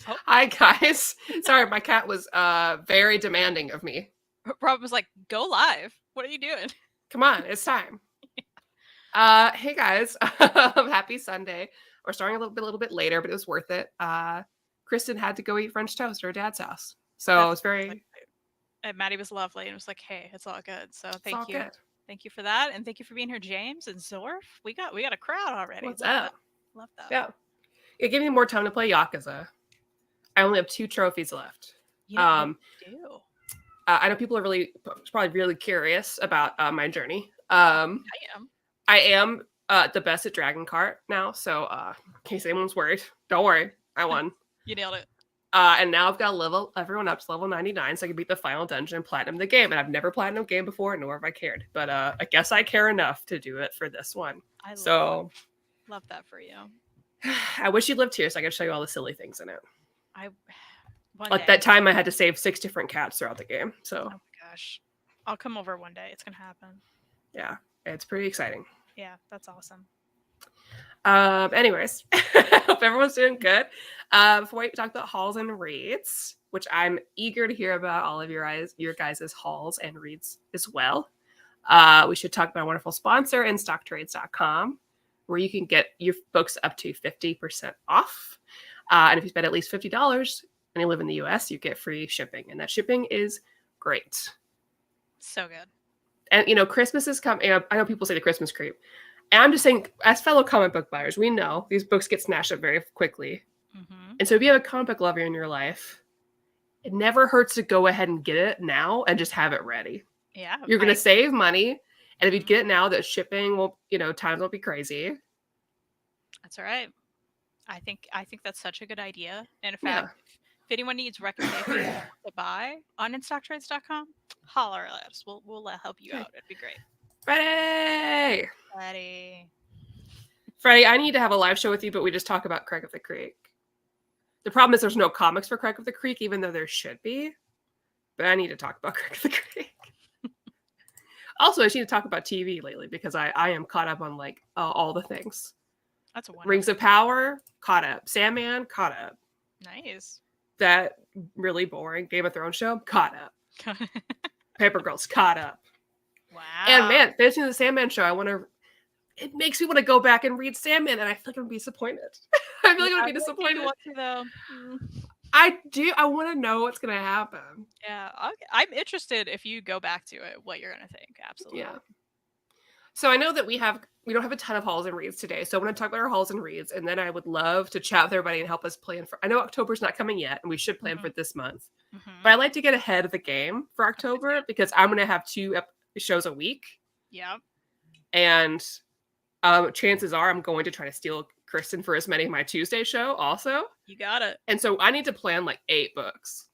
Oh. Hi, guys. Sorry, my cat was very demanding of me. Rob was like, go live. What are you doing? Come on, it's time. Hey, guys. Happy Sunday. We're starting a little bit later, but it was worth it. Kristan had to go eat French toast at her dad's house. So it's very... And Maddie was lovely and was like, hey, it's all good. So thank you. Good. Thank you for that. And thank you for being here, James and Zorf. We got a crowd already. What's up? Love that. Yeah. It gave me more time to play Yakuza. I only have 2 trophies left. You do. I know people are probably really curious about my journey. I am the best at Dragon Kart now, so in case anyone's worried, don't worry, I won. You nailed it. And now I've got to level everyone up to level 99 so I can beat the final dungeon and platinum the game. And I've never platinum a game before, nor have I cared. But I guess I care enough to do it for this one. Love that for you. I wish you lived here so I could show you all the silly things in it. Like that time I had to save 6 different cats throughout the game. So oh my gosh. I'll come over one day. It's gonna happen. Yeah, it's pretty exciting. Yeah, that's awesome. Anyways, hope everyone's doing good. Before we talk about hauls and reads, which I'm eager to hear about all of your guys' hauls and reads as well. We should talk about a wonderful sponsor, InStockTrades.com, where you can get your books up to 50% off. And if you spend at least $50 and you live in the US, you get free shipping. And that shipping is great. So good. And, Christmas is coming. I know people say the Christmas creep. And I'm just saying, as fellow comic book buyers, we know these books get snatched up very quickly. Mm-hmm. And so if you have a comic book lover in your life, it never hurts to go ahead and get it now and just have it ready. Yeah. You're going to save money. And if you get it now, the shipping will, times won't be crazy. That's all right. I think that's such a good idea. And in fact, if anyone needs recommendations to buy on InStockTrades.com, holler at us. We'll help you out. It'd be great. Freddie, I need to have a live show with you, but we just talk about Craig of the Creek. The problem is there's no comics for Craig of the Creek, even though there should be. But I need to talk about Craig of the Creek. Also, I just need to talk about TV lately because I am caught up on all the things. That's a wonderful. Rings of Power, caught up. Sandman, caught up. Nice. That really boring Game of Thrones show, caught up. Paper Girls, caught up. Wow. And man, finishing the Sandman show, it makes me want to go back and read Sandman, and I feel like I'm going to be disappointed. I feel like I'm going to be disappointed. Want to, though. I do. I want to know what's going to happen. Yeah. I'm interested if you go back to it, what you're going to think. Absolutely. Yeah. So I know that we don't have a ton of hauls and reads today, so I'm going to talk about our hauls and reads, and then I would love to chat with everybody and help us plan for... I know October's not coming yet, and we should plan for this month. Mm-hmm. But I like to get ahead of the game for October because I'm going to have 2 shows a week. Yeah. And chances are I'm going to try to steal Kristan for as many of my Tuesday show also. You got it. And so I need to plan 8 books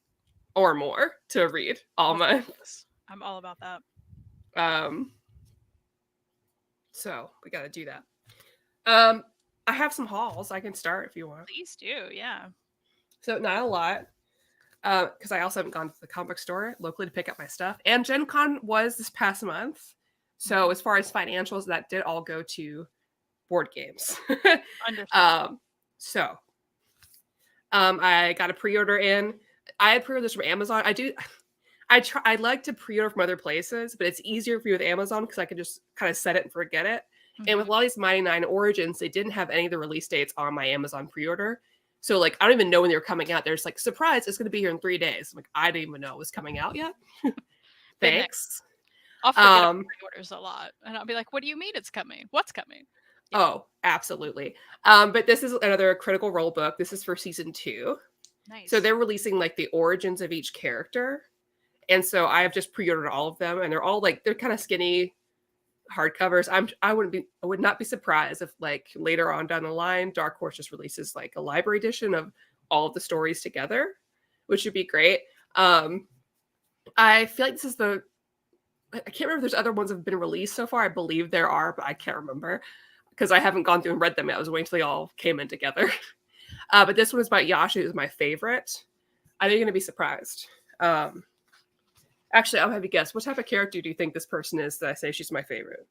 or more to read all months. I'm all about that. So we got to do that. I have some hauls. I can start if you want. Please do, yeah. So not a lot. Because I also haven't gone to the comic store locally to pick up my stuff. And Gen Con was this past month. So as far as financials, that did all go to board games. Understood. I got a pre-order in. I had pre-orders from Amazon. I like to pre-order from other places, but it's easier for you with Amazon because I can just kind of set it and forget it. Mm-hmm. And with a lot of these Mighty 9 Origins, they didn't have any of the release dates on my Amazon pre-order. So, I don't even know when they were coming out. They're just surprise, it's going to be here in 3 days. I'm I didn't even know it was coming out yet. Thanks. I'll forget pre-orders a lot. And I'll be like, what do you mean it's coming? What's coming? Yeah. Oh, absolutely. But this is another Critical Role book. This is for season 2. Nice. So they're releasing, the origins of each character. And so I have just pre-ordered all of them. And they're all, they're kind of skinny hardcovers. I would not be surprised if later on down the line Dark Horse just releases a library edition of all of the stories together, which would be great. I feel like this is I can't remember if there's other ones that have been released so far. I believe there are, but I can't remember because I haven't gone through and read them yet. I was waiting until they all came in together. But this one is by Yasha, who's my favorite. I think you're gonna be surprised. Actually, I'll have you guess. What type of character do you think this person is that I say she's my favorite?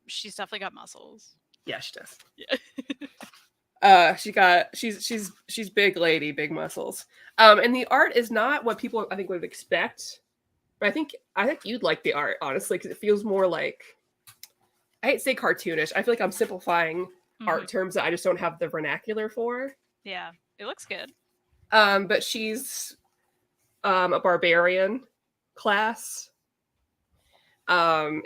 She's definitely got muscles. Yeah, she does. She's big lady, big muscles. And the art is not what people I think would expect, but I think you'd like the art honestly because it feels more like I hate to say cartoonish. I feel like I'm simplifying art terms that I just don't have the vernacular for. Yeah, it looks good. But she's a barbarian class, and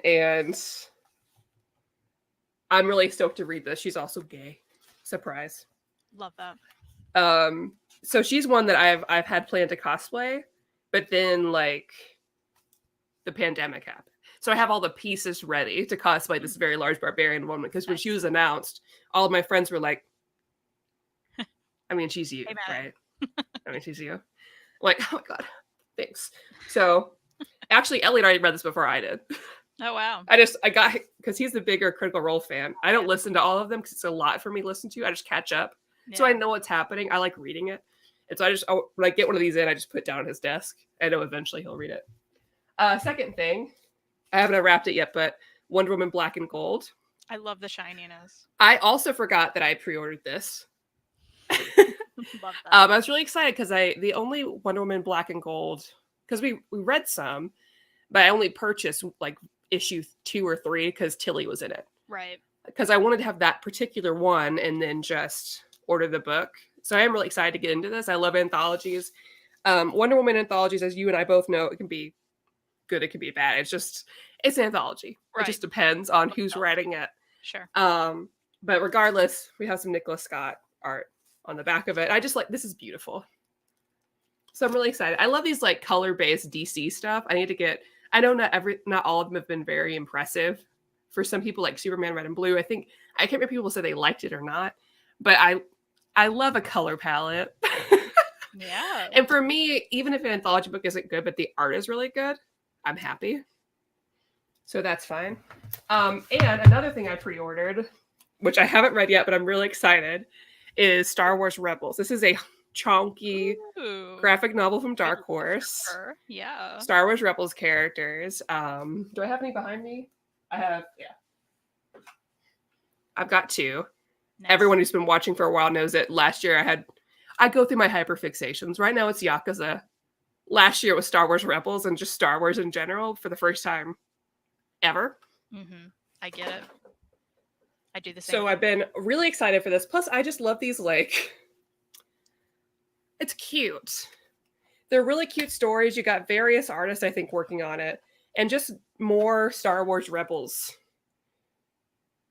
I'm really stoked to read this. She's also gay. Surprise. Love that. So she's one that I've had planned to cosplay, but then like the pandemic happened. So I have all the pieces ready to cosplay this very large barbarian woman because when she was announced, all of my friends were like, I mean, she's you, right? I mean, she's you. I'm like, oh my God, thanks. So actually, Elliot already read this before I did. Oh, wow. I got, because he's the bigger Critical Role fan. I don't listen to all of them because it's a lot for me to listen to. I just catch up. Yeah. So I know what's happening. I like reading it. And so when I get one of these in, I just put it down on his desk. I know eventually he'll read it. Second thing, I haven't unwrapped it yet, but Wonder Woman Black and Gold. I love the shininess. I also forgot that I pre-ordered this. Love that. I was really excited because the only Wonder Woman Black and Gold, because we read some, but I only purchased like issue 2 or 3 because Tilly was in it. Right. Because I wanted to have that particular one and then just order the book. So I am really excited to get into this. I love anthologies. Wonder Woman anthologies, as you and I both know, it can be good, it can be bad. It's an anthology. Right. It just depends on who's writing it. Sure. But regardless, we have some Nicholas Scott art on the back of it. I just like, this is beautiful. So I'm really excited. I love these like color-based DC stuff. I know not all of them have been very impressive. For some people, like Superman Red and Blue, I can't remember if people say they liked it or not, but I love a color palette. Yeah. And for me, even if an anthology book isn't good, but the art is really good, I'm happy. So that's fine. And another thing I pre-ordered, which I haven't read yet, but I'm really excited, is Star Wars Rebels. This is a chonky graphic novel from Dark Horse. Yeah. Star Wars Rebels characters. Do I have any behind me? I have, yeah. I've got 2. Nice. Everyone who's been watching for a while knows that last year I go through my hyperfixations. Right now it's Yakuza. Last year it was Star Wars Rebels and just Star Wars in general for the first time ever. Mm-hmm. I get it. I do the same. So I've been really excited for this. Plus, I just love these, like, it's cute. They're really cute stories. You got various artists, I think, working on it. And just more Star Wars Rebels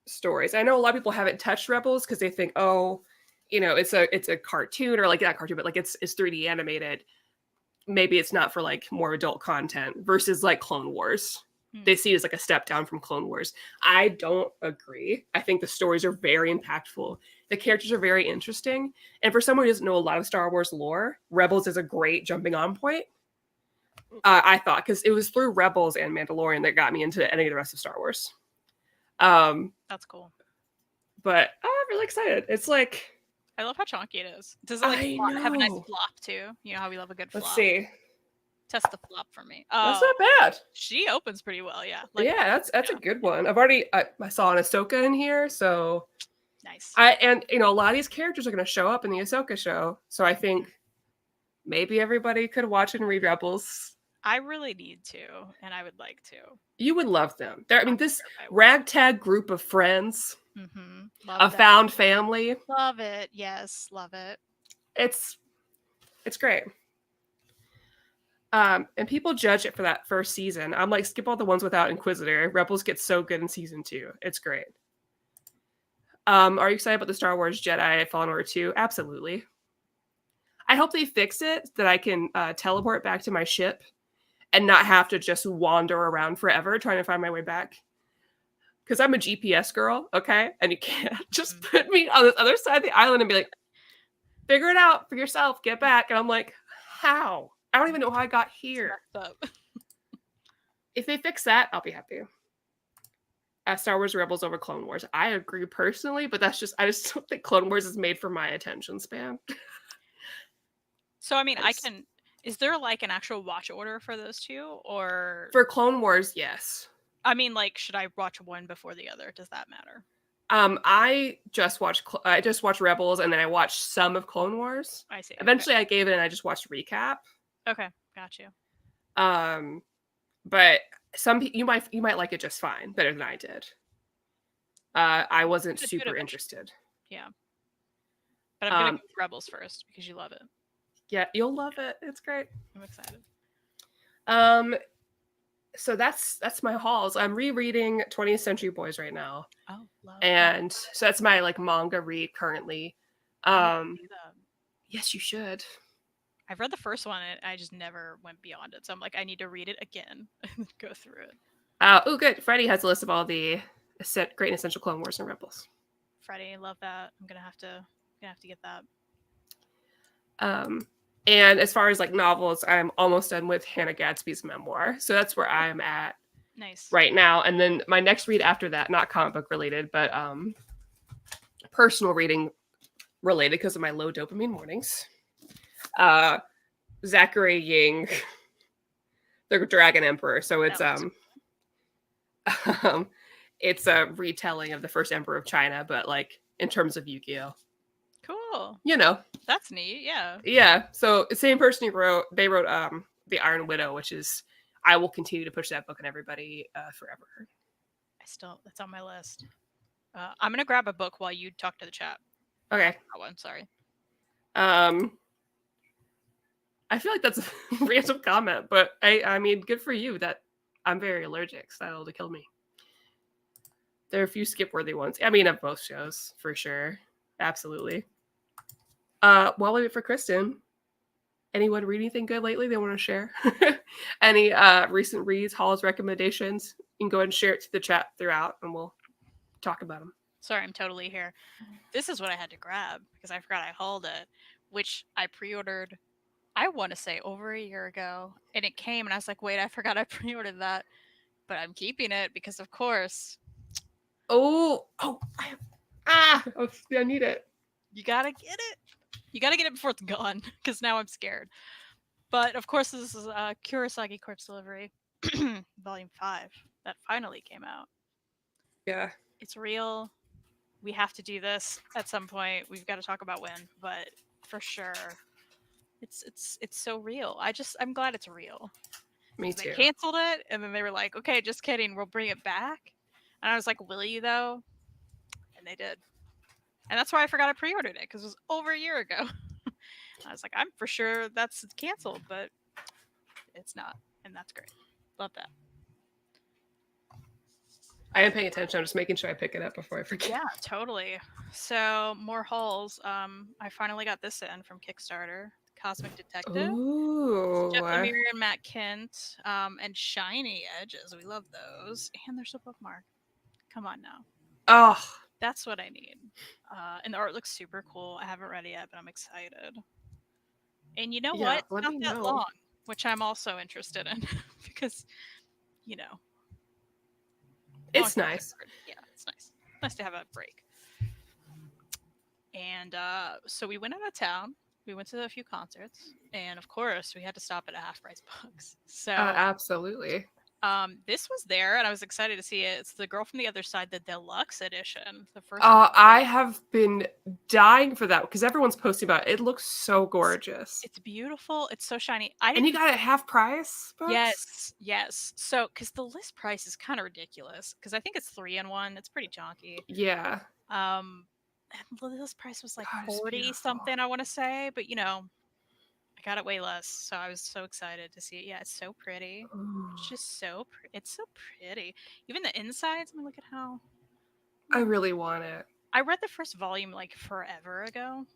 stories. I know a lot of people haven't touched Rebels because they think, oh, it's a cartoon, or like not cartoon, but like it's 3D animated. Maybe it's not for like more adult content versus like Clone Wars. They see it as like a step down from Clone Wars. I don't agree. I think the stories are very impactful. The characters are very interesting. And for someone who doesn't know a lot of Star Wars lore, Rebels is a great jumping on point. I thought, because it was through Rebels and Mandalorian that got me into any of the rest of Star Wars. That's cool. But I'm really excited. It's like, I love how chonky it is. Does it have a nice flop too? You know how we love a good flop. Let's see. Test the flop for me. That's not bad. She opens pretty well, yeah. That's a good one. I saw an Ahsoka in here, so nice. A lot of these characters are going to show up in the Ahsoka show, so I think maybe everybody could watch and read Rebels. I really need to, and I would like to. You would love them. This ragtag group of friends, a found family. Love it. Yes, love it. It's great. And people judge it for that first season. I'm like, skip all the ones without Inquisitor. Rebels gets so good in season 2. It's great. Are you excited about the Star Wars Jedi Fallen Order 2? Absolutely. I hope they fix it that I can teleport back to my ship and not have to just wander around forever trying to find my way back. Because I'm a GPS girl, okay? And you can't just put me on this other side of the island and be like, figure it out for yourself, get back. And I'm like, how? I don't even know how I got here. If they fix that, I'll be happy. Star Wars Rebels over Clone Wars. I agree personally, but I just don't think Clone Wars is made for my attention span. So, I mean, is there like an actual watch order for those two, or? For Clone Wars, yes. I mean, like, should I watch one before the other? Does that matter? I just watched Rebels, and then I watched some of Clone Wars. I see. Eventually, I gave it, and I just watched recap. Okay, got you. But you might like it just fine, better than I did. I wasn't super interested. Yeah, but I'm gonna go with Rebels first because you love it. Yeah, you'll love it. It's great. I'm excited. So that's my hauls. I'm rereading 20th Century Boys right now. Oh, love and that. So that's my like manga read currently. Yes, you should. I've read the first one and I just never went beyond it. So I'm like, I need to read it again and go through it. Oh, good. Freddie has a list of all the Great and Essential Clone Wars and Rebels. Freddie, love that. I'm gonna have to get that. And as far as like novels, I'm almost done with Hannah Gadsby's memoir. So that's where I'm at right now. And then my next read after that, not comic book related, but personal reading related because of my low dopamine mornings. Zachary Ying, the Dragon Emperor. So it's it's a retelling of the first Emperor of China, but like in terms of Yu-Gi-Oh. Cool. You know. That's neat, yeah. Yeah. So same person who they wrote The Iron Widow, which is I will continue to push that book on everybody forever. That's on my list. I'm gonna grab a book while you talk to the chat. Okay. Oh, I'm sorry. I feel like that's a random comment, but I mean, good for you. That I'm very allergic, so that'll kill me. There are a few skip-worthy ones. I mean, of both shows, for sure. Absolutely. While we wait for Kristan, anyone read anything good lately they want to share? Any recent reads, hauls, recommendations? You can go ahead and share it to the chat throughout, and we'll talk about them. Sorry, I'm totally here. This is what I had to grab because I forgot I hauled it, which I pre-ordered, I want to say over a year ago, and it came, and I was like, wait, I forgot I pre-ordered that, but I'm keeping it because, of course. I need it. You gotta get it. You gotta get it before it's gone, because now I'm scared. But of course, this is Kurosagi Corpse Delivery, Volume 5, that finally came out. Yeah. It's real. We have to do this at some point. We've got to talk about when, but for sure, it's so real. I'm glad it's real. Me too. They canceled it, and then they were like, "Okay, just kidding. We'll bring it back." And I was like, "Will you though?" And they did. And that's why I forgot I pre-ordered it, because it was over a year ago. I was like, I'm for sure that's canceled, but it's not, and that's great. Love that. I am paying attention. I'm just making sure I pick it up before I forget. Yeah, totally. So more hauls. I finally got this in from Kickstarter. Cosmic Detective. Ooh. Jeff Lemire and Matt Kent. And Shiny Edges. We love those. And there's a bookmark. Come on now. Oh. That's what I need. And the art looks super cool. I haven't read it yet, but I'm excited. And you know what? It's not that long, which I'm also interested in because, you know. It's nice. Yeah, it's nice. Nice to have a break. And so we went out of town. We went to a few concerts. And of course, we had to stop at a Half Price Books. So absolutely. This was there, and I was excited to see it. It's The Girl from the Other Side, the deluxe edition. The first. I have been dying for that because everyone's posting about it. It looks so gorgeous. It's beautiful. It's so shiny. And you got it half price? Books? Yes. So, because the list price is kind of ridiculous, because I think it's 3-in-1. It's pretty jonky. Yeah. And the list price was like 40 something, I want to say, but you know. I got it way less, so I was so excited to see it. Yeah, it's so pretty. It's just so it's so pretty. Even the insides, I mean, look at how. I really want it. I read the first volume like forever ago.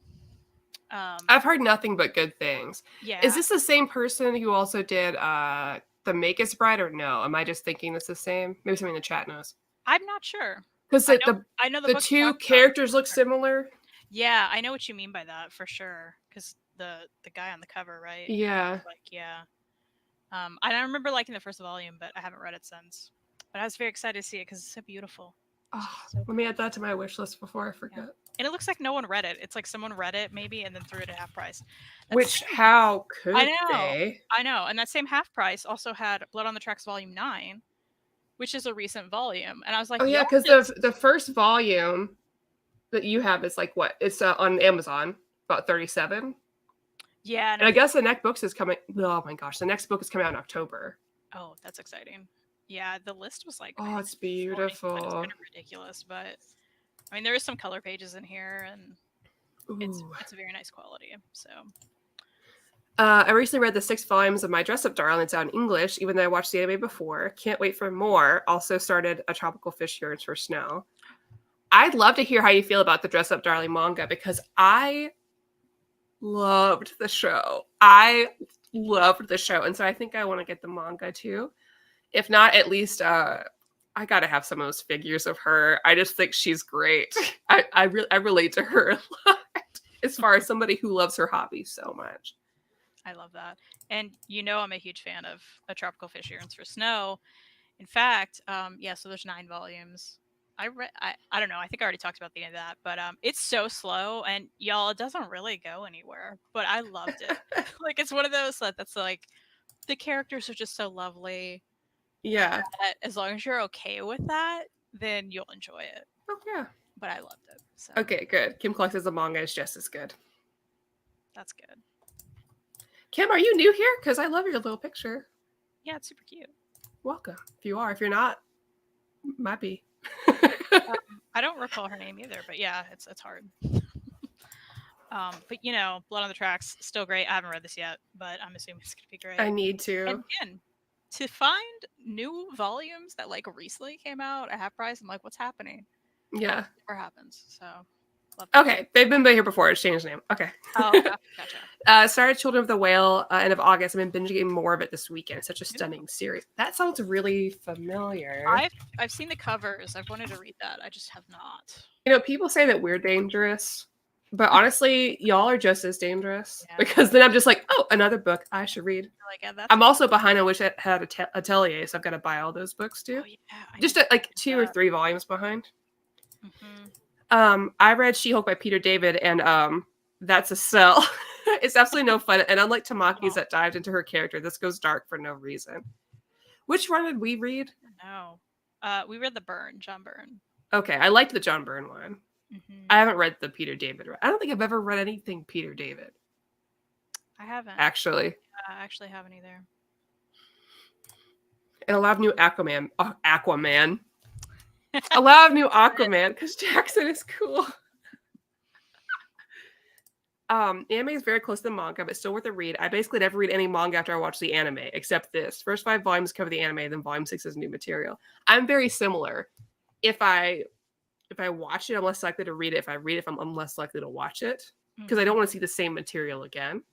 I've heard nothing but good things. Yeah. Is this the same person who also did The Magus Bride, or no? Am I just thinking it's the same? Maybe somebody in the chat knows. I'm not sure. Because I know the two characters look similar. Yeah, I know what you mean by that for sure. Because the guy on the cover, right? Yeah. Like, yeah. I don't remember liking the first volume, but I haven't read it since. But I was very excited to see it because it's so beautiful. Let me add that to my wish list before I forget. Yeah. And it looks like no one read it. It's like someone read it maybe and then threw it at half price. How could they? I know. And that same half price also had Blood on the Tracks Volume 9. which is a recent volume. And I was like, Oh yeah, y'all because just the first volume that you have is like what? It's on Amazon, about 37. yeah, and And I it's guess the next book is coming. Oh my gosh, the next book is coming out in October. oh, that's exciting. Yeah, the list was like I Oh, think it's 40. It's beautiful. kind of ridiculous, but I mean there is some color pages in here, and Ooh. it's a very nice quality. So I recently read the 6 volumes of My Dress Up Darling. It's out in English, even though I watched the anime before. Can't wait for more. Also started A Tropical Fish Yearns for Snow. I'd love to hear how you feel about the Dress Up Darling manga because I loved the show. I loved the show. And so I think I want to get the manga too. If not, at least I gotta have some of those figures of her. I just think she's great. I relate to her a lot as far as somebody who loves her hobby so much. I love that. And I'm a huge fan of A Tropical Fish Yearns for Snow. In fact, yeah, so there's 9 volumes. I don't know, I think I already talked about the end of that, but it's so slow and y'all it doesn't really go anywhere. But I loved it. Like it's one of those that's like the characters are just so lovely Yeah. that as long as you're okay with that, then you'll enjoy it. Oh yeah. But I loved it. So Okay, good. Kim Clark says the manga is just as good. that's good. Kim, are you new here? Because I love your little picture. Yeah, it's super cute. Welcome. If you are, if you're not, might be. I don't recall her name either, but yeah, it's hard. But Blood on the Tracks, still great. I haven't read this yet, but I'm assuming it's gonna be great. I need to. And again, to find new volumes that like recently came out at half price, I'm like, what's happening? Yeah. Never happens. So love that. Okay, they've been here before. It's changed name. Okay. Oh, gotcha. Started Children of the Whale end of August. I've been binging more of it this weekend. It's such a stunning series. That sounds really familiar. I've seen the covers. I've wanted to read that. I just have not. People say that we're dangerous, but honestly, y'all are just as dangerous. Yeah. Because then I'm just like, oh, another book I should read. Like, yeah, I'm also behind. I wish I had a Atelier, so I've got to buy all those books too. Oh, yeah, Just like 2 or 3 volumes behind. Mm-hmm. I read She-Hulk by Peter David, and that's a sell. It's absolutely no fun. And unlike Tamaki's that dived into her character, this goes dark for no reason. Which one did we read? No. We read John Byrne. Okay, I liked the John Byrne one. Mm-hmm. I haven't read the Peter David. I don't think I've ever read anything Peter David. I haven't. Actually. I actually haven't either. And a lot of new Aquaman. Oh, Aquaman. A lot of new Aquaman because Jackson is cool. Anime is very close to the manga, but still worth a read. I basically never read any manga after I watch the anime, except this. First 5 volumes cover the anime, then volume 6 is new material. I'm very similar. If I watch it, I'm less likely to read it. If I read it, I'm less likely to watch it because I don't want to see the same material again.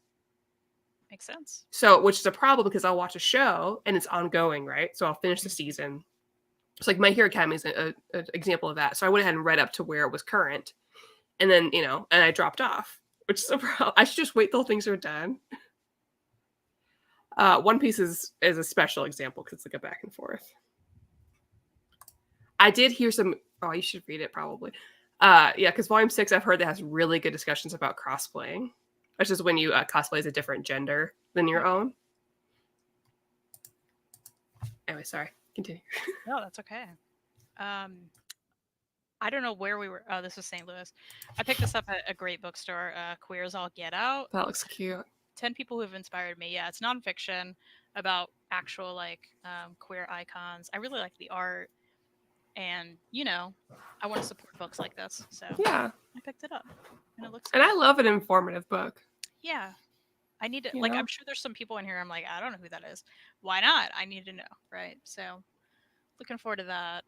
Makes sense. So, which is a problem because I'll watch a show and it's ongoing, right? So I'll finish the season. It's like My Hero Academy is an example of that. So I went ahead and read up to where it was current, and then and I dropped off, which is a problem. I should just wait till things are done. One Piece is a special example because it's like a back and forth. I did hear some. Oh, you should read it probably. Yeah, because volume 6 I've heard that has really good discussions about cosplaying, which is when you cosplay as a different gender than your own. Anyway, sorry. Continue. No, that's okay. I don't know where we were. Oh, this was St. Louis. I picked this up at a great bookstore, Queer's All Get Out. That looks cute. 10 people who have inspired me. Yeah, it's nonfiction about actual queer icons. I really like the art, and I want to support books like this. So yeah, I picked it up, and it looks. And I love an informative book. Yeah. I need to I'm sure there's some people in here I'm like, I don't know who that is. Why not? I need to know, right? So looking forward to that.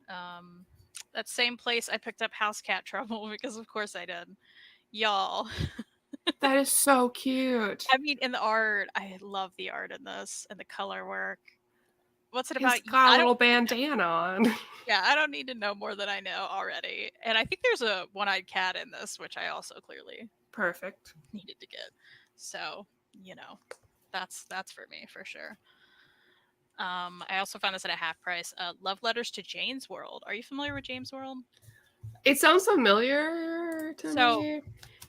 That same place I picked up House Cat Trouble because of course I did. Y'all. That is so cute. I mean, in the art, I love the art in this and the color work. What's it about? He's got a little bandana on. Yeah, I don't need to know more than I know already. And I think there's a one-eyed cat in this, which I also clearly perfect needed to get. So that's for me for sure. I also found this at a half price. Love Letters to Jane's World. Are you familiar with Jane's World? It sounds familiar to me.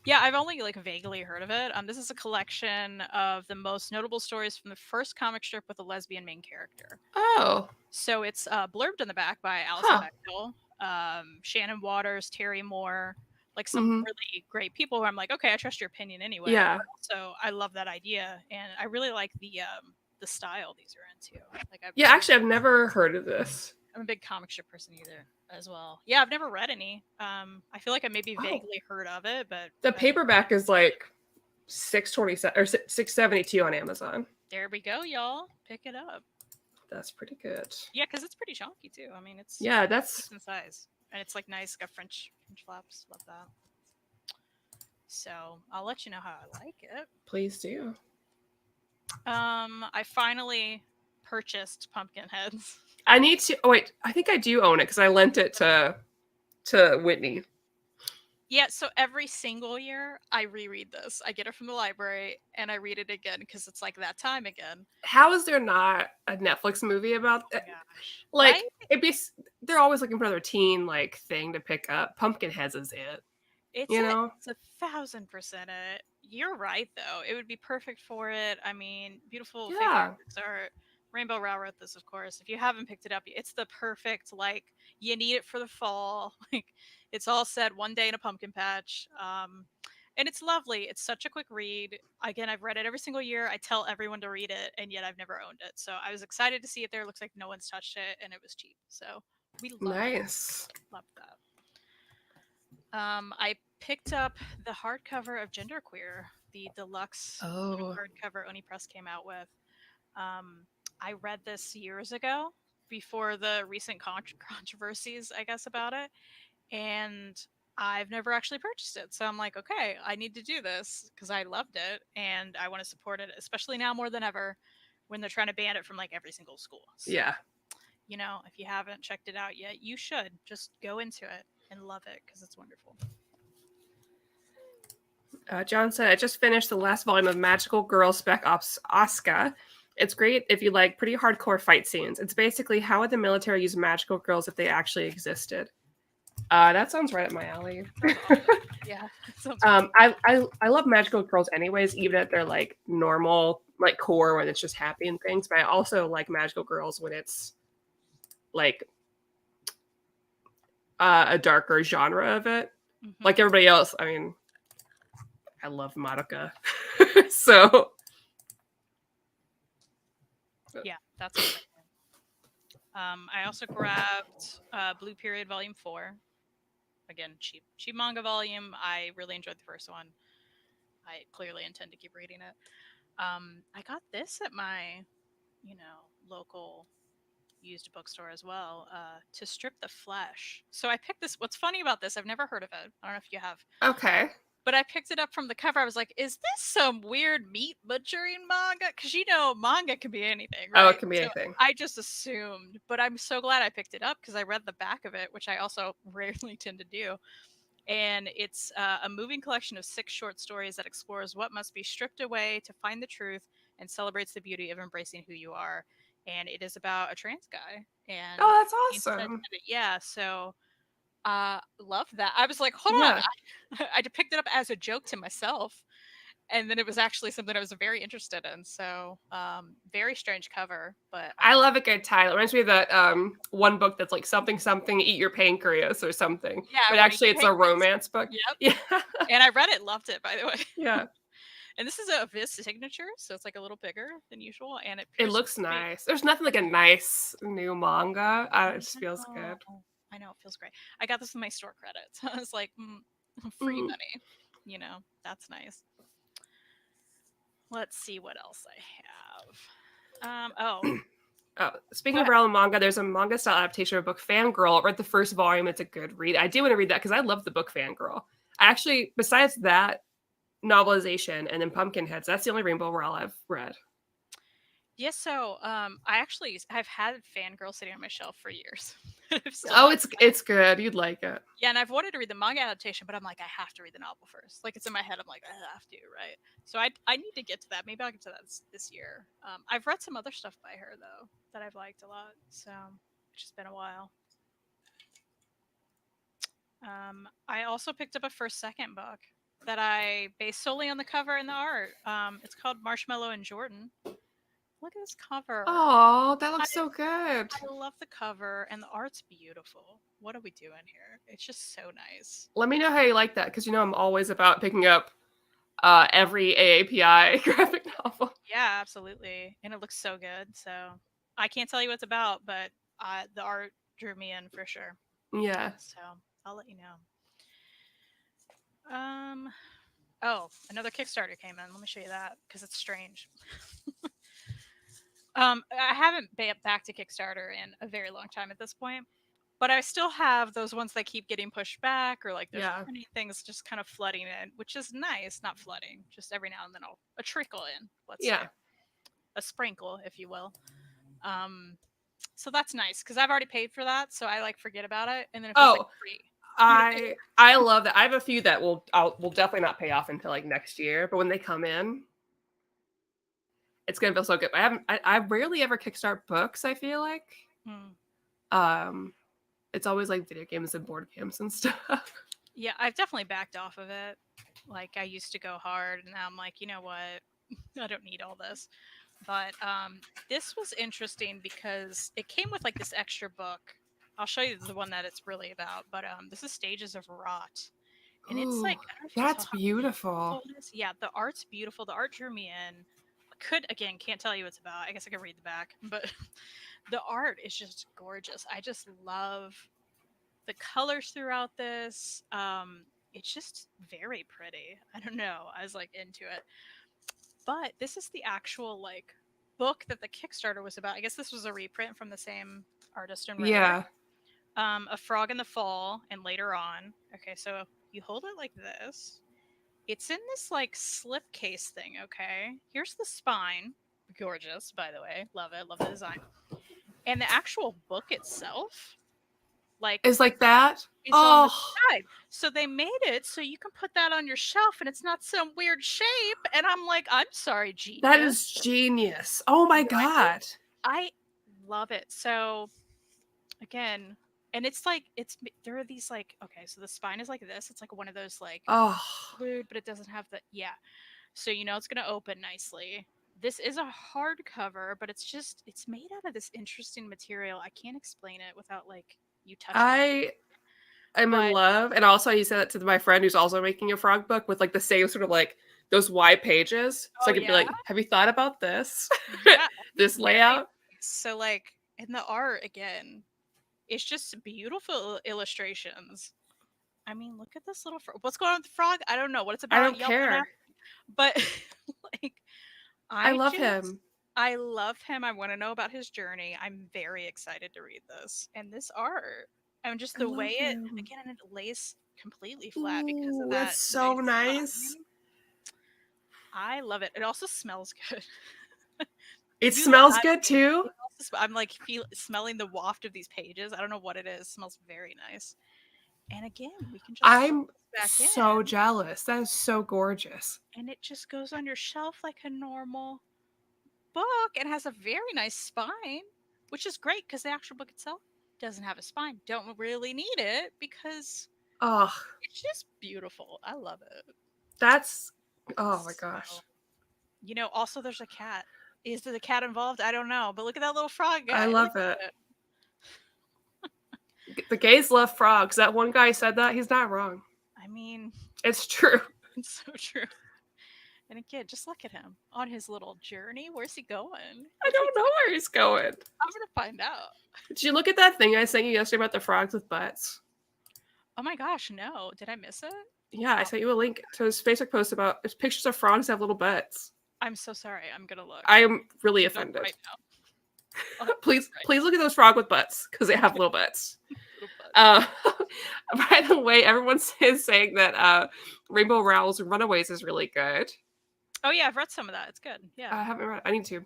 Yeah, I've only like vaguely heard of it. This is a collection of the most notable stories from the first comic strip with a lesbian main character. Oh, So it's blurbed in the back by Alison huh. Bechdel, Shannon Waters, Terry Moore, like some Hmm. really great people who I'm like, okay, I trust your opinion anyway. Yeah. But also, I love that idea, and I really like the style these are into. Like, Yeah, actually, I've never heard of this. I'm a big comic strip person either as well. Yeah, I've never read any. I feel like I maybe Oh, vaguely heard of it, but the paperback is like 627 or 672 on Amazon. there we go, y'all. Pick it up. That's pretty good. Yeah, because it's pretty chunky too. I mean, it's Yeah, that's decent size, and it's like nice. Got French flaps. Love that. So I'll let you know how I like it. please do. I finally purchased Pumpkinheads. I need to. Oh wait, I think I do own it because I lent it to Whitney. Yeah, so every single year I reread this. I get it from the library and I read it again because it's like that time again. How is there not a Netflix movie about Oh it? my gosh. Like Right? it'd be. They're always looking for their teen like thing to pick up. Pumpkinheads is it. It's You know. it's 1,000% it. You're right though. It would be perfect for it. I mean, beautiful figure Yeah. art. Rainbow Rowell wrote this, of course. If you haven't picked it up, it's the perfect like you need it for the fall. Like it's all set one day in a pumpkin patch. And it's lovely. It's such a quick read. Again, I've read it every single year. I tell everyone to read it, and yet I've never owned it. So I was excited to see it there. Looks like no one's touched it, and it was cheap. So we Nice. love that. I picked up the hardcover of Genderqueer, the deluxe Oh. hardcover Oni Press came out with. I read this years ago before the recent controversies, I guess, about it, and I've never actually purchased it. So I'm like, okay, I need to do this because I loved it and I want to support it, especially now more than ever when they're trying to ban it from like every single school. So, Yeah. you know, if you haven't checked it out yet, you should just go into it and love it because it's wonderful. John said, I just finished the last volume of Magical Girl Spec Ops Asuka. It's great if you like pretty hardcore fight scenes. It's basically how would the military use magical girls if they actually existed. That sounds right up my alley. Yeah, sounds I love magical girls anyways, even if they're like normal, like core when it's just happy and things. But I also like magical girls when it's like a darker genre of it. mm-hmm. Like everybody else, I mean, I love Madoka. So Yeah, that's what I also grabbed Blue Period Volume 4. Again, cheap manga volume. I really enjoyed the first one. I clearly intend to keep reading it. I got this at my, local used bookstore as well. To Strip the Flesh. So I picked this. What's funny about this? I've never heard of it. I don't know if you have. okay. But I picked it up from the cover. I was like, is this some weird meat butchering manga? Because, manga can be anything, right? Oh, it can be So anything. I just assumed. But I'm so glad I picked it up because I read the back of it, which I also rarely tend to do. And it's a moving collection of 6 short stories that explores what must be stripped away to find the truth and celebrates the beauty of embracing who you are. And it is about a trans guy. And Oh, that's instead, awesome. yeah, so love that. I was like, hold on. Yeah. I picked it up as a joke to myself. And then it was actually something I was very interested in. So, very strange cover, but I love a good title. It reminds me of that one book that's like something something eat your pancreas or something. yeah, I But want to eat actually it's a pancreas. romance book. Yep. Yeah. And I read it, loved it, by the way. Yeah. And this is a Viz signature, so it's like a little bigger than usual, and it It appears looks to be. nice. There's nothing like a nice new manga. It just feels good. I know, it feels great. I got this with my store credits. I was like, free Mm. money. That's nice. Let's see what else I have. Oh, speaking of realm manga, there's a manga style adaptation of a book Fangirl. I read the first volume. It's a good read. I do want to read that because I love the book Fangirl. I actually, besides that novelization and then Pumpkinheads, that's the only Rainbow Rowell I've read. Yes, so I've had Fangirl sitting on my shelf for years. Oh, it's good. You'd like it. Yeah, and I've wanted to read the manga adaptation, but I'm like, I have to read the novel first. Like, it's in my head. I'm like, I have to, right? So I need to get to that. Maybe I'll get to that this year. I've read some other stuff by her though that I've liked a lot. So it's just been a while. I also picked up a first second book. that I based solely on the cover and the art. It's called Marshmallow and Jordan. Look at this cover. Oh, that I, looks so good. I love the cover and the art's beautiful. What are we doing here? It's just so nice. Let me know how you like that, because I'm always about picking up every AAPI graphic novel. Yeah, absolutely. And it looks so good. So I can't tell you what it's about, but the art drew me in for sure. Yeah. So I'll let you know. Oh, another Kickstarter came in. Let me show you that because it's strange. I haven't back to Kickstarter in a very long time at this point, but I still have those ones that keep getting pushed back, or like there's Yeah. many things just kind of flooding in, which is nice. Not flooding, just every now and then a trickle in. Let's Yeah. say a sprinkle, if you will. Um, so that's nice because I've already paid for that, so I like forget about it, and then it feels like Oh, free. I love that. I have a few that will definitely not pay off until like next year, but when they come in, it's gonna feel so good. I rarely ever kickstart books, I feel like. Um it's always like video games and board games and stuff. Yeah, I've definitely backed off of it. Like I used to go hard, and now I'm like, you know what? I don't need all this. But this was interesting because it came with like this extra book. I'll show you the one that it's really about. But this is Stages of Rot, and it's Ooh, like I don't know if you can that's tell how beautiful. beautiful it is. Yeah, the art's beautiful. The art drew me in. Can't tell you what it's about. I guess I could read the back, but the art is just gorgeous. I just love the colors throughout this. It's just very pretty. I don't know. I was like into it. But this is the actual like book that the Kickstarter was about. I guess this was a reprint from the same artist and writer. Yeah. A Frog in the Fall and later on. Okay, so you hold it like this. It's in this like slipcase thing, okay? Here's the spine. Gorgeous, by the way. Love it. Love the design. And the actual book itself, like Is like that? is on the Oh, side. So they made it so you can put that on your shelf and it's not some weird shape. And I'm like, I'm sorry, that genius. is genius. Oh my Right? god. I love it. So again, and it's like there are these like okay, so the spine is like this. It's like one of those like Oh, glued, but it doesn't have the yeah. So you know it's gonna open nicely. This is a hardcover, but it's made out of this interesting material. I can't explain it without like you touching it. I am in But love. And also you said that to my friend who's also making a frog book with like the same sort of like those wide pages. So oh I could be yeah, like, have you thought about this? yeah, This very layout? so like in the art again, it's just beautiful illustrations. I mean, look at this little frog. What's going on with the frog? I don't know what it's I about. don't Y'all don't care. ask. But like, I I love just him. I love him. I want to know about his journey. I'm very excited to read this and this art. And just I the way love it him. again, and it lays completely flat because of Ooh, that that's so nice nice. spine. I love it. It also smells good. It You know, smells good too. I'm like smelling the waft of these pages. I don't know what it is. It smells very nice. And again, we can just slip I'm this back so in, jealous. That is so gorgeous. and it just goes on your shelf like a normal book and has a very nice spine, which is great because the actual book itself doesn't have a spine. Don't really need it because Oh, it's just beautiful. I love it. that's oh my So, gosh. also there's a cat. Is the cat involved? I don't know, but look at that little frog I guy. Look love it. at it. The gays love frogs. That one guy said that. He's not wrong. I mean, It's true. it's so true. And again, just look at him on his little journey. Where's he going? I don't know where he's going. I'm gonna find out. Did you look at that thing I sent you yesterday about the frogs with butts? Oh my gosh, no. Did I miss it? Yeah, I sent you a link to his Facebook post about it's pictures of frogs that have little butts. I'm so sorry. I'm gonna look. I am really Look offended. right now. Please, Right. please look at those frog with butts because they have little butts. Little butt. By the way, everyone is saying that Rainbow Rowell's Runaways is really good. Oh yeah, I've read some of that. It's good. Yeah. I haven't read. I need to.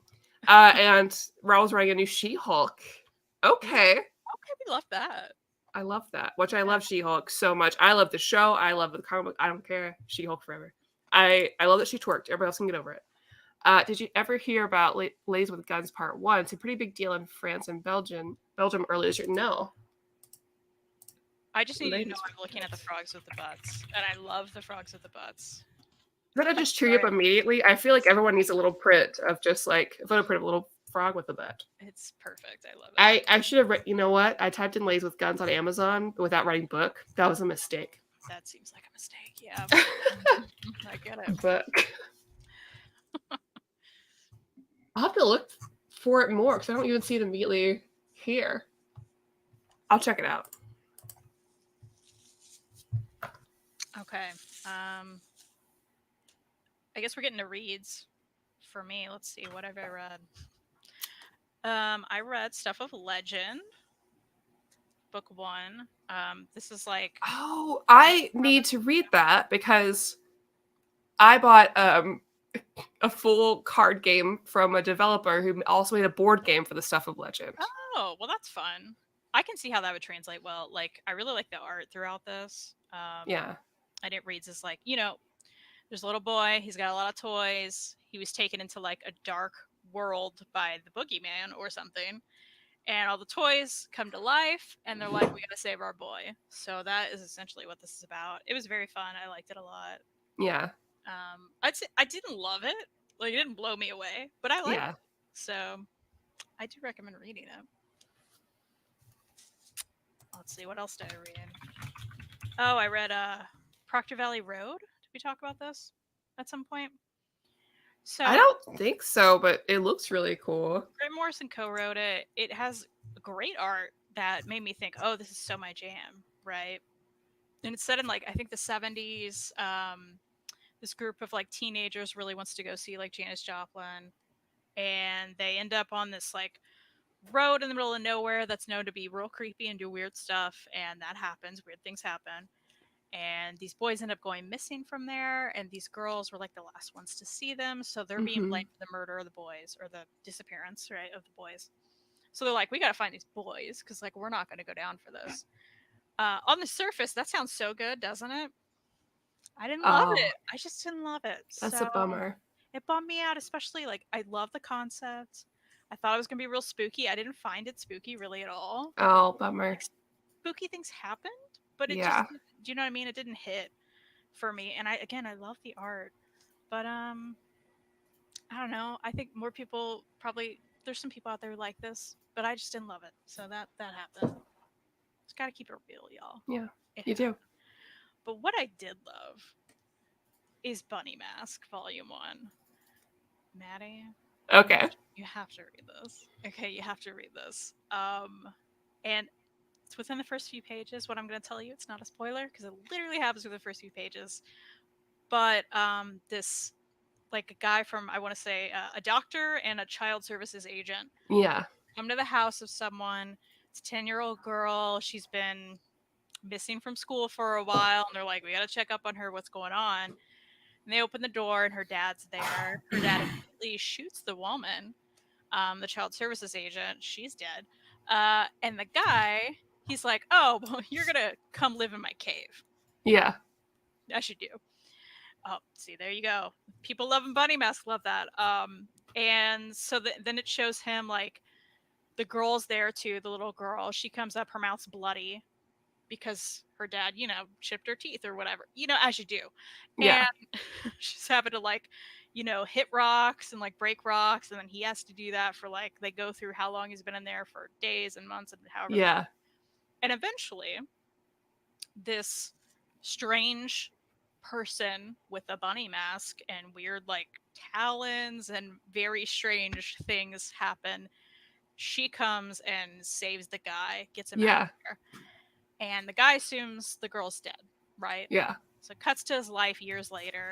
And Rowell's writing a new She-Hulk. Okay. Okay, we love that. I love that. Which I love She-Hulk so much. I love the show. I love the comic book. I don't care. She-Hulk forever. I love that she twerked. Everybody else can get over it. Did you ever hear about Lays with Guns Part 1? It's a pretty big deal in France and Belgium earlier this year. No. I just need you to know Ladies I'm looking at the frogs with the butts, and I love the frogs with the butts. Does that just cheer you up Sorry. immediately? I feel like everyone needs a little print of just like a photo print of a little frog with a butt. It's perfect. I love it. I should have you know what? I typed in ladies with guns on Amazon without writing book. That was a mistake. That seems like a mistake. Yeah. I get it. Book. I'll have to look for it more because I don't even see it immediately here. I'll check it out. Okay. I guess we're getting to reads for me. Let's see, what have I read? I read Stuff of Legend, book 1. This is like Oh, I need to read that because I bought a full card game from a developer who also made a board game for the Stuff of Legend. oh, well that's fun. I can see how that would translate well. Like I really like the art throughout this. Yeah. And it reads as like, there's a little boy, he's got a lot of toys. He was taken into like a dark world by the boogeyman or something. And all the toys come to life and they're like, we gotta save our boy. So that is essentially what this is about. It was very fun. I liked it a lot. Yeah. I'd say I didn't love it. Like it didn't blow me away, but I liked Yeah. it. So I do recommend reading it. Let's see, what else did I read? Oh, I read Proctor Valley Road. Did we talk about this at some point? So I don't think so, but it looks really cool. Grant Morrison co-wrote it. It has great art that made me think, oh, this is so my jam, right? And it's set in like I think the 70s. This group of like teenagers really wants to go see like Janis Joplin, and they end up on this like road in the middle of nowhere that's known to be real creepy and do weird stuff, and that happens. Weird things happen. And these boys end up going missing from there, and these girls were like the last ones to see them, so they're being blamed for the murder of the boys or the disappearance, right, of the boys. So they're like, we gotta find these boys because like we're not gonna go down for this. On the surface, that sounds so good, doesn't it? I didn't love Oh, it. I just didn't love it. that's So a bummer. it bummed me out, especially like I love the concept. I thought it was gonna be real spooky. I didn't find it spooky really at all. Oh, bummer. Spooky things happened, but it just, Yeah. do you know what I mean? It didn't hit for me. And I love the art, but I don't know. I think more people probably, there's some people out there who like this, but I just didn't love it. So that happened. Just gotta keep it real, y'all. Yeah. It You do. happened. But what I did love is Bunny Mask Volume 1. Maddie, Okay. you have to read this. Okay, you have to read this. And it's within the first few pages. What I'm going to tell you, it's not a spoiler because it literally happens within the first few pages. But this, like a guy from, I want to say, a doctor and a child services agent Yeah. come to the house of someone. It's a 10-year-old girl. She's been missing from school for a while, and they're like, we got to check up on her. What's going on? And they open the door, and her dad's there. Her dad immediately shoots the woman, the child services agent. She's dead. And the guy, he's like, oh, well, you're going to come live in my cave. Yeah. As you do. Oh, see, there you go. People loving Bunny Mask love that. And so then it shows him, like, the girl's there, too, the little girl. She comes up, her mouth's bloody because her dad, chipped her teeth or whatever, as you do. Yeah. And she's having to, like, hit rocks and, like, break rocks. And then he has to do that for, like, they go through how long he's been in there for days and months and however. Yeah. And eventually, this strange person with a bunny mask and weird, like, talons and very strange things happen. She comes and saves the guy, gets him out of there. And the guy assumes the girl's dead, right? Yeah. So it cuts to his life years later.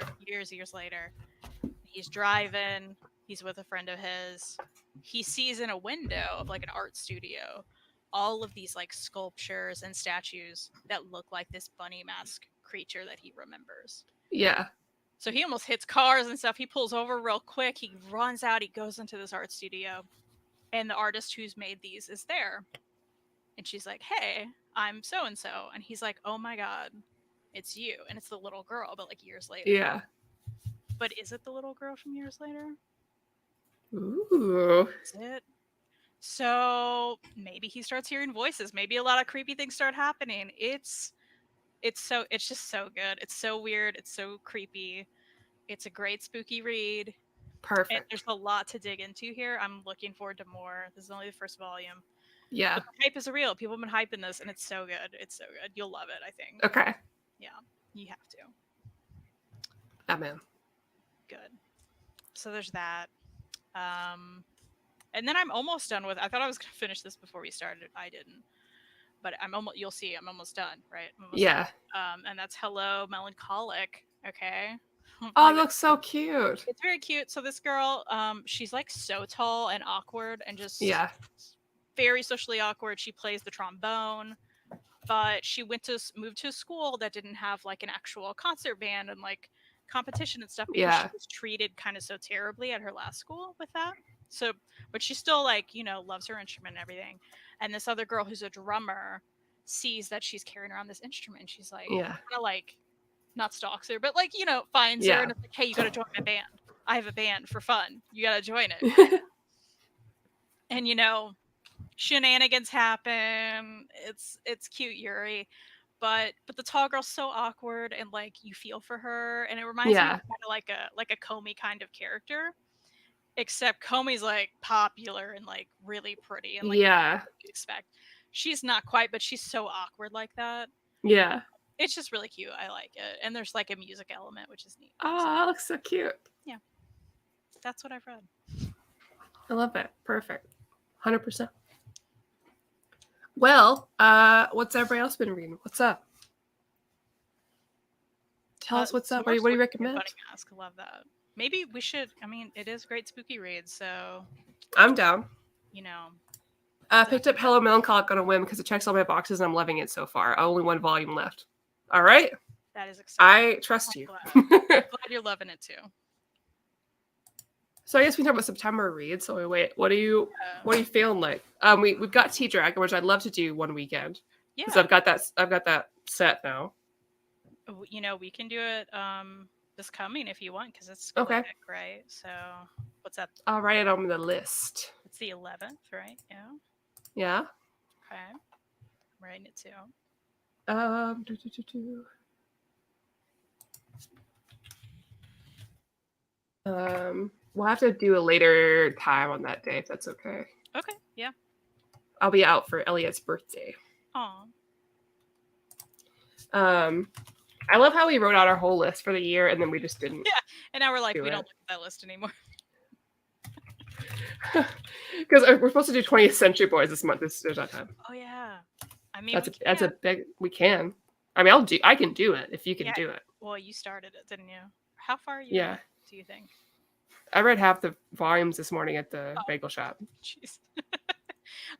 He's driving. He's with a friend of his. He sees in a window of like an art studio all of these like sculptures and statues that look like this bunny mask creature that he remembers. Yeah. So he almost hits cars and stuff. He pulls over real quick. He runs out. He goes into this art studio. And the artist who's made these is there. And she's like, hey, I'm so-and-so. And he's like, oh my God, it's you. And it's the little girl, but like years later. Yeah. But is it the little girl from years later? Ooh. Is it? So maybe he starts hearing voices. Maybe a lot of creepy things start happening. It's just so good. It's so weird. It's so creepy. It's a great spooky read. And Perfect. there's a lot to dig into here. I'm looking forward to more. This is only the first volume. Yeah. But the hype is real. People have been hyping this, and it's so good. It's so good. You'll love it, I think. Okay. Yeah, you have to. I'm in. Good. So there's that. And then I'm almost done with. I thought I was gonna finish this before we started. I didn't. But I'm almost. You'll see. I'm almost done. Right. I'm almost Yeah. done. And that's Hello Melancholic. Okay. Oh, it looks so cute. It's very cute. So this girl, she's like so tall and awkward and just Yeah. very socially awkward. She plays the trombone, but she moved to a school that didn't have like an actual concert band and like competition and stuff because she was treated kind of so terribly at her last school with that. So, but she still like, loves her instrument and everything. And this other girl who's a drummer sees that she's carrying around this instrument. She's like, like, not stalks her, but like, finds her and it's like, hey, you got to join my band. I have a band for fun. You got to join it. And, shenanigans happen. It's cute, Yuri. But the tall girl's so awkward and like you feel for her and it reminds me of kind of like a Comey kind of character. Except Comey's like popular and like really pretty and like what you'd expect. She's not quite, but she's so awkward like that. Yeah. It's just really cute. I like it. And there's like a music element, which is neat. Oh, it looks so cute. Yeah. That's what I've read. I love it. Perfect. 100%. Well, what's everybody else been reading? What's up? Tell us what's up. What do you recommend? Mask. Love that. Maybe we should. I mean, it is great spooky read, so I'm down. I picked up Hello Melancholic on a whim because it checks all my boxes and I'm loving it so far. Only one volume left. All right. That is exciting. I trust you. I'm glad you're loving it too. So I guess we can talk about September reads. So wait, what are you feeling like? We've got Tea Dragon, which I'd love to do one weekend. Yeah. Because I've got that set now. We can do it this coming if you want, because it's okay, right? So what's that? I'll write it on the list. It's the 11th, right? Yeah. Yeah. Okay. I'm writing it too. We'll have to do a later time on that day if that's okay. Okay. Yeah. I'll be out for Elliot's birthday. Aw. I love how we wrote out our whole list for the year and then we just didn't. Yeah, and now we're like, we don't look at that list anymore. Because we're supposed to do 20th Century Boys this month. There's not time. Oh yeah, I mean that's a big. We can. I mean, I can do it if you can do it. Well, you started it, didn't you? How far are you? Yeah. Do you think? I read half the volumes this morning at the bagel shop. Jeez.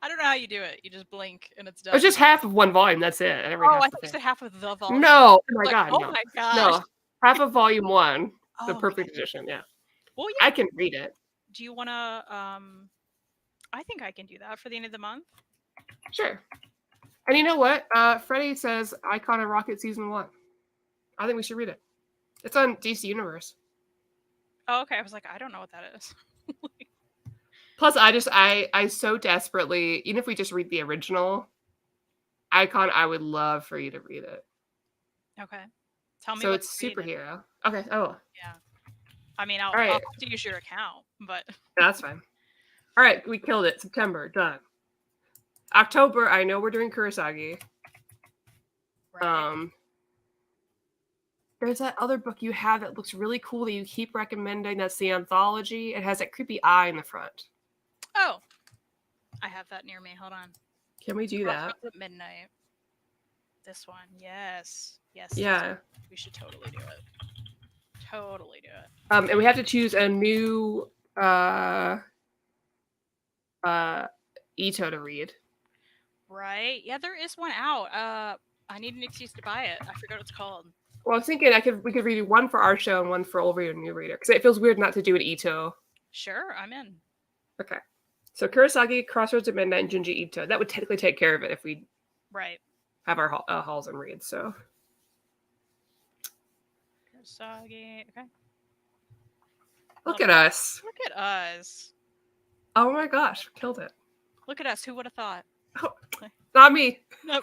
I don't know how you do it. You just blink and it's done. It's just half of one volume. That's it. I thought you said half of the volume. No. Oh my god. Oh no. my gosh. No. Half of volume 1. The perfect edition. Yeah. Well, yeah. I can read it. Do you want to? I think I can do that for the end of the month. Sure. And you know what? Freddie says Icon of Rocket Season 1. I think we should read it. It's on DC Universe. Oh, okay. I was like, I don't know what that is. Plus, I so desperately, even if we just read the original Icon, I would love for you to read it. Okay. Tell me. So it's superhero. Okay. Oh. Yeah. I mean, I'll have to use your account, but that's fine. All right, we killed it. September, done. October, I know we're doing Kurosagi. Right. There's that other book you have that looks really cool that you keep recommending. That's the anthology. It has that creepy eye in the front. Oh, I have that near me. Hold on. Can we do that? At midnight. This one, yes. Yeah. We should totally do it. Totally do it. And we have to choose a new Ito to read. Right. Yeah, there is one out. I need an excuse to buy it. I forgot what it's called. Well, I was thinking we could read one for our show and one for Over Your New Reader because it feels weird not to do an Ito. Sure, I'm in. Okay. So Kurosagi, Crossroads at Midnight, and Junji Ito. That would technically take care of it if we have our hauls and reads. So Kurosagi. Okay. Look at us. Look at us. Oh my gosh, killed it. Look at us. Who would have thought? Oh, not me. No,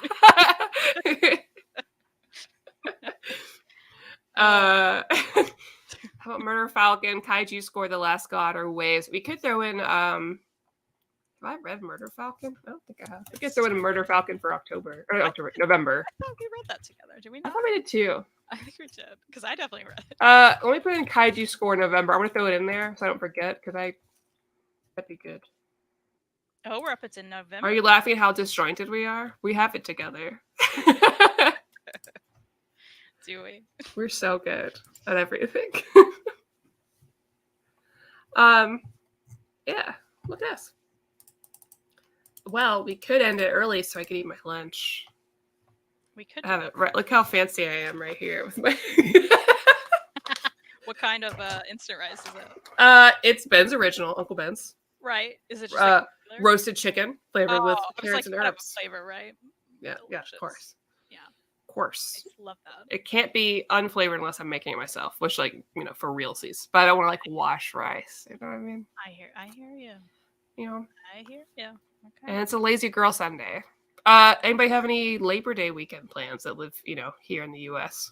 How about Murder Falcon, Kaiju Score, The Last God, or Waves? We could throw in have I read Murder Falcon? I don't think I have. We could throw in Murder Falcon for November. I thought we read that together. Did we I not? thought we did too. I think we did because I definitely read it. Let me put in Kaiju Score November. I'm gonna throw it in there so I don't forget because that'd be good. Oh, we're up. It's in November. Are you laughing at how disjointed we are? We have it together. Do we? We're so good at everything. Yeah, look at us. Well, we could end it early so I could eat my lunch. We could I have it right. Look how fancy I am right here with my. What kind of instant rice is it? It's Ben's original, Uncle Ben's. Right? Is it just like roasted chicken flavored with carrots and herbs? Flavor, right? Yeah, Delicious. yeah, of course. Yeah, of course. I love that. It can't be unflavored unless I'm making it myself, which, like, for realsies. But I don't want to like wash rice. You know what I mean? I hear you. You know. I hear you. Okay. And it's a lazy girl Sunday. Anybody have any Labor Day weekend plans that live, here in the U.S.?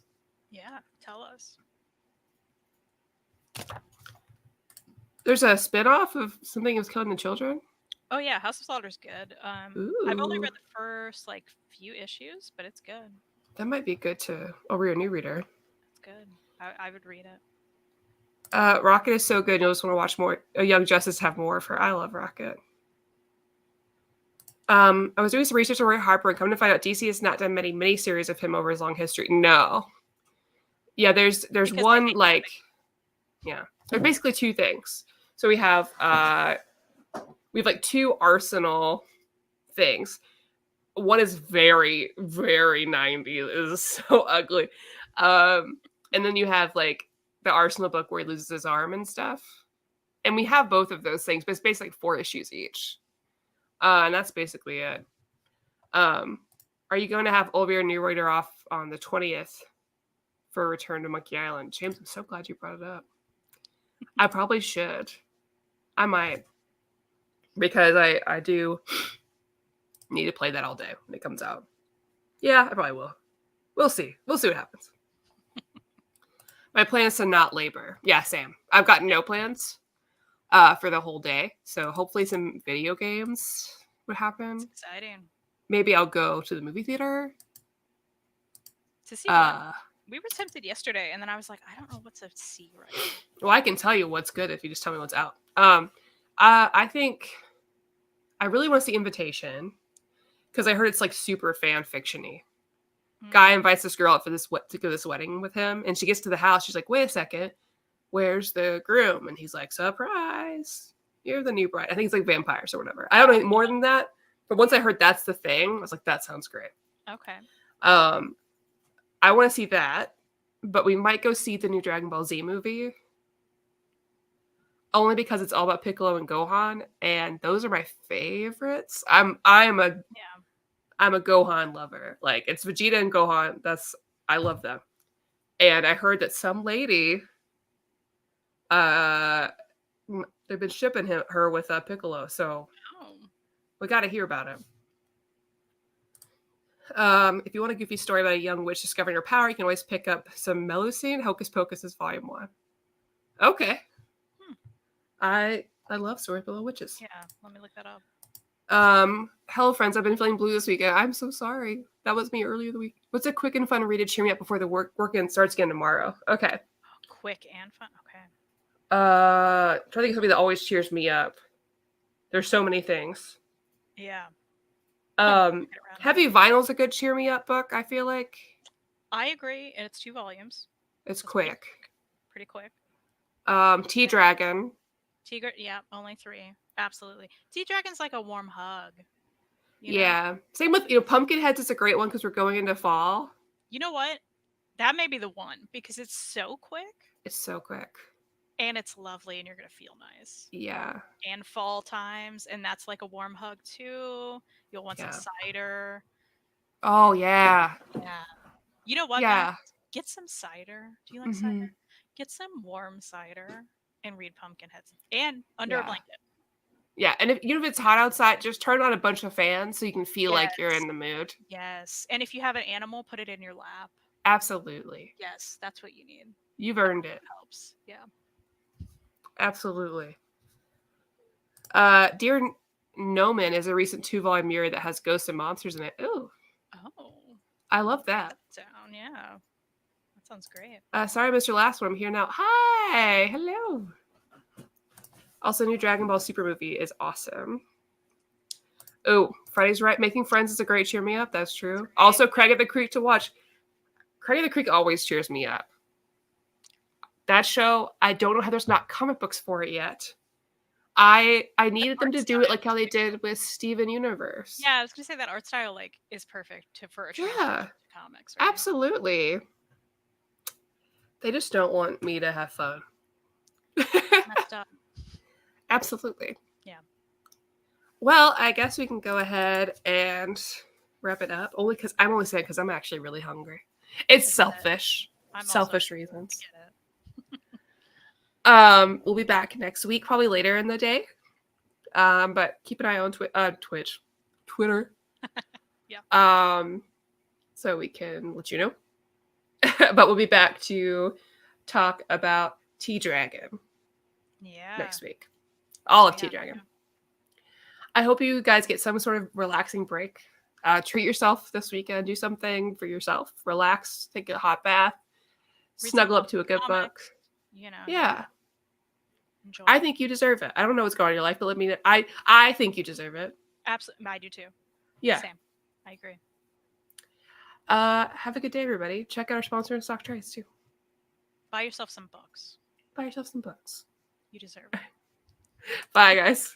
Yeah, tell us. There's a spinoff of Something Is Killing the Children. Oh yeah, House of Slaughter's good. I've only read the first few issues, but it's good. That might be good to. Oh, we're a new reader. It's good. I would read it. Rocket is so good. You'll just want to watch more. Young Justice have more of her. I love Rocket. I was doing some research on Roy Harper and come to find out DC has not done many miniseries of him over his long history. No. Yeah, there's one yeah. There's basically two things. So we have two Arsenal things. One is very, very 90s. It is so ugly. And then you have the Arsenal book where he loses his arm and stuff. And we have both of those things, but it's basically 4 issues each. And that's basically it. Are you going to have Olivia Neureuter off on the 20th for a return to Monkey Island? James, I'm so glad you brought it up. I probably should. I might. Because I do need to play that all day when it comes out. Yeah, I probably will. We'll see. We'll see what happens. My plan is to not labor. Yeah, Sam. I've got no plans for the whole day. So hopefully some video games would happen. It's exciting. Maybe I'll go to the movie theater. To see what? We were tempted yesterday, and then I was like, I don't know what to see right now. Well, I can tell you what's good if you just tell me what's out. I think I really want to see Invitation because I heard it's super fan fiction-y. Guy invites this girl out to go to this wedding with him, and she gets to the house. She's like, "Wait a second, where's the groom?" And he's like, "Surprise, you're the new bride." I think it's vampires or whatever. I don't know more than that, but once I heard that's the thing, I was like, "That sounds great." Okay. I want to see that, but we might go see the new Dragon Ball Z movie. Only because it's all about Piccolo and Gohan, and those are my favorites. I'm a Gohan lover. It's Vegeta and Gohan. I love them. And I heard that some lady, they've been shipping her with Piccolo, so we got to hear about it. If you want a goofy story about a young witch discovering her power, you can always pick up some Melusine. Hocus Pocus is Volume 1. Okay. I love stories about witches. Yeah, let me look that up. Hello friends, I've been feeling blue this weekend. I'm so sorry. That was me earlier the week. What's a quick and fun read to cheer me up before the work starts again tomorrow? Okay. Quick and fun. Okay. Trying to think of something that always cheers me up. There's so many things. Yeah. Heavy Vinyl's a good cheer me up book, I feel like. I agree, and it's 2 volumes. It's quick. Pretty quick. T-Dragon. Yeah, only 3. Absolutely. T-Dragon's like a warm hug. Yeah. Same with, Pumpkinheads is a great one because we're going into fall. You know what? That may be the one because it's so quick. It's so quick. And it's lovely and you're going to feel nice. Yeah. And fall times. And that's like a warm hug too. You'll want some cider. Oh, yeah. Yeah. You know what? Yeah. Guys? Get some cider. Do you like cider? Get some warm cider and read Pumpkinheads. And under a blanket. Yeah, and even if it's hot outside, just turn on a bunch of fans so you can feel like you're Yes. in the mood. Yes. And if you have an animal, put it in your lap. Absolutely. Yes, that's what you need. You've That earned it. helps. Yeah. Absolutely. Dear Nomen is a recent 2-volume mirror that has ghosts and monsters in it. Ooh, Oh. I love that. Down. Yeah. That sounds great. Sorry, Mr. Last One. I'm here now. Hi. Hello. Also, new Dragon Ball Super movie is awesome. Oh, Friday's right. Making Friends is a great cheer me up. That's true. Great. Also, Craig at the Creek to watch. Craig at the Creek always cheers me up. That show, I don't know how there's not comic books for it yet. I needed them to do it like how they did with Steven Universe. Yeah, I was gonna say that art style like is perfect for a transition to comics. Right? Absolutely. They just don't want me to have fun. Messed up. Absolutely. Yeah. Well, I guess we can go ahead and wrap it up. I'm only saying because I'm actually really hungry. It's selfish. Selfish reasons. I get it. We'll be back next week, probably later in the day. But keep an eye on Twitter. Yeah. So we can let you know. But we'll be back to talk about T-Dragon. Yeah. Next week. All of T-Dragon. Yeah. I hope you guys get some sort of relaxing break. Treat yourself this weekend. Do something for yourself. Relax. Take a hot bath. Snuggle up to a good book. Yeah. Enjoy. I think you deserve it. I don't know what's going on in your life, but let me know. I think you deserve it. Absolutely. I do too. Yeah. Same. I agree. Have a good day, everybody. Check out our sponsor in Stock Trays too. Buy yourself some books. Buy yourself some books. You deserve it. Bye, guys.